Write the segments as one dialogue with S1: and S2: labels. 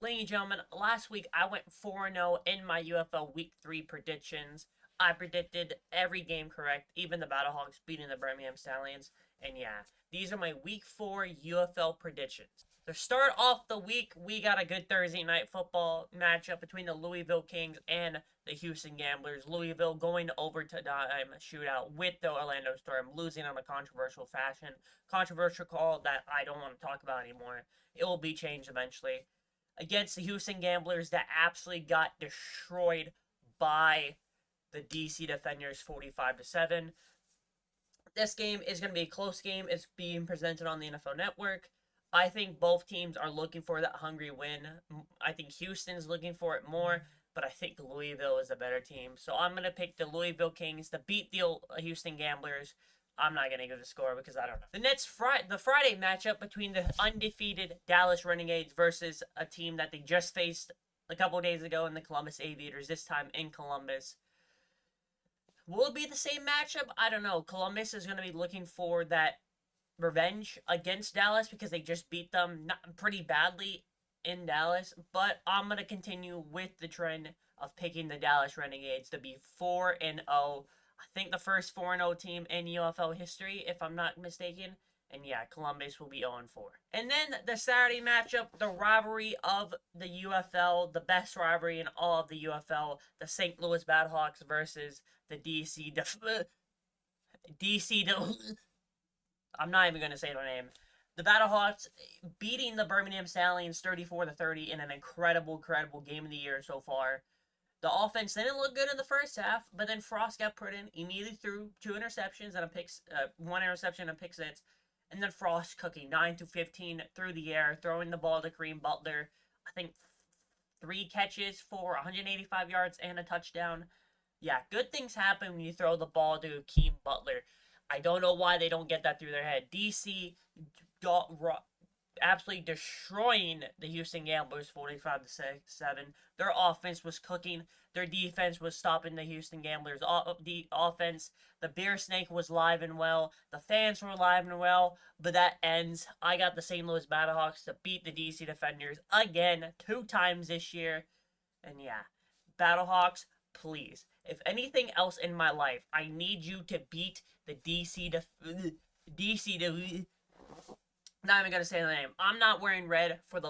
S1: Ladies and gentlemen, last week I went 4-0 in my UFL Week 3 predictions. I predicted every game correct, even the Battlehawks beating the Birmingham Stallions. And yeah, these are my Week 4 UFL predictions. To start off the week, we got a good Thursday night football matchup between the Louisville Kings and the Houston Gamblers. Louisville going to overtime shootout with the Orlando Storm, losing on a controversial fashion. Controversial call that I don't want to talk about anymore. It will be changed eventually. Against the Houston Gamblers that absolutely got destroyed by the DC Defenders 45-7. This game is going to be a close game. It's being presented on the NFL Network. I think both teams are looking for that hungry win. I think Houston's looking for it more, but I think Louisville is a better team. So I'm going to pick the Louisville Kings to beat the Houston Gamblers. I'm not going to give the score because I don't know. The Friday matchup between the undefeated Dallas Renegades versus a team that they just faced a couple days ago in the Columbus Aviators, this time in Columbus. Will it be the same matchup? I don't know. Columbus is going to be looking for that revenge against Dallas because they just beat them pretty badly in Dallas. But I'm going to continue with the trend of picking the Dallas Renegades to be 4-0. I think the first 4-0 team in UFL history, if I'm not mistaken. And yeah, Columbus will be 0-4. And then the Saturday matchup, the rivalry of the UFL, the best rivalry in all of the UFL, the St. Louis Battlehawks versus the I'm not even going to say their name. The Battlehawks beating the Birmingham Stallions 34-30 in an incredible game of the year so far. The offense didn't look good in the first half, but then Frost got put in, immediately threw 2 interceptions and one interception and a pick six. And then Frost cooking 9-15 through the air, throwing the ball to Kareem Butler. I think 3 catches for 185 yards and a touchdown. Yeah, good things happen when you throw the ball to Kareem Butler. I don't know why they don't get that through their head. DC got absolutely destroying the Houston Gamblers 45-7. Their offense was cooking. Their defense was stopping the Houston Gamblers. The offense, the Beer Snake was live and well. The fans were live and well. But that ends. I got the St. Louis Battlehawks to beat the DC Defenders again 2 times this year. And yeah, Battlehawks, please. If anything else in my life, I need you to beat the not even gonna say the name. I'm not wearing red for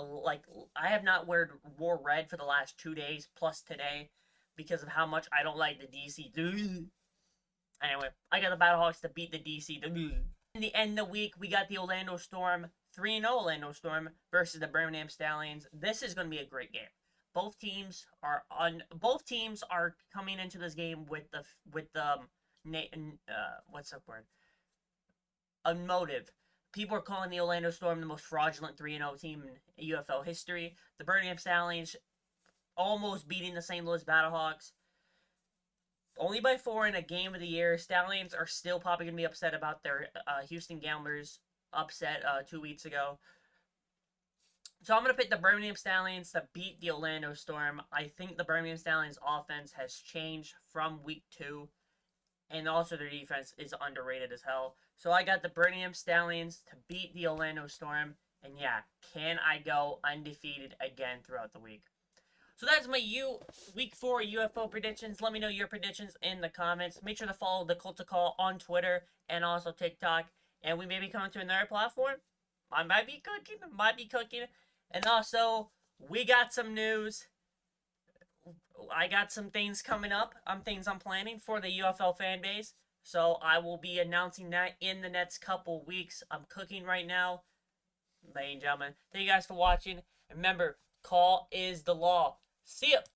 S1: I have not wore red for the last 2 days plus today because of how much I don't like the DC. Anyway, I got the Battlehawks to beat the DC. In the end of the week, we got the Orlando Storm 3-0 Orlando Storm versus the Birmingham Stallions. This is gonna be a great game. Both teams are coming into this game with what's the word? A motive. People are calling the Orlando Storm the most fraudulent 3-0 team in UFL history. The Birmingham Stallions almost beating the St. Louis Battlehawks. Only by 4 in a game of the year. Stallions are still probably going to be upset about their Houston Gamblers upset 2 weeks ago. So I'm going to pick the Birmingham Stallions to beat the Orlando Storm. I think the Birmingham Stallions offense has changed from week 2. And also their defense is underrated as hell. So I got the Birmingham Stallions to beat the Orlando Storm. And yeah, can I go undefeated again throughout the week? So that's my Week 4 UFO predictions. Let me know your predictions in the comments. Make sure to follow the Kult of Kaw on Twitter and also TikTok. And we may be coming to another platform. I might be cooking. And also, we got some news. I got some things coming up. Things I'm planning for the UFL fan base. So I will be announcing that in the next couple weeks. I'm cooking right now. Ladies and gentlemen, thank you guys for watching. Remember, call is the law. See ya.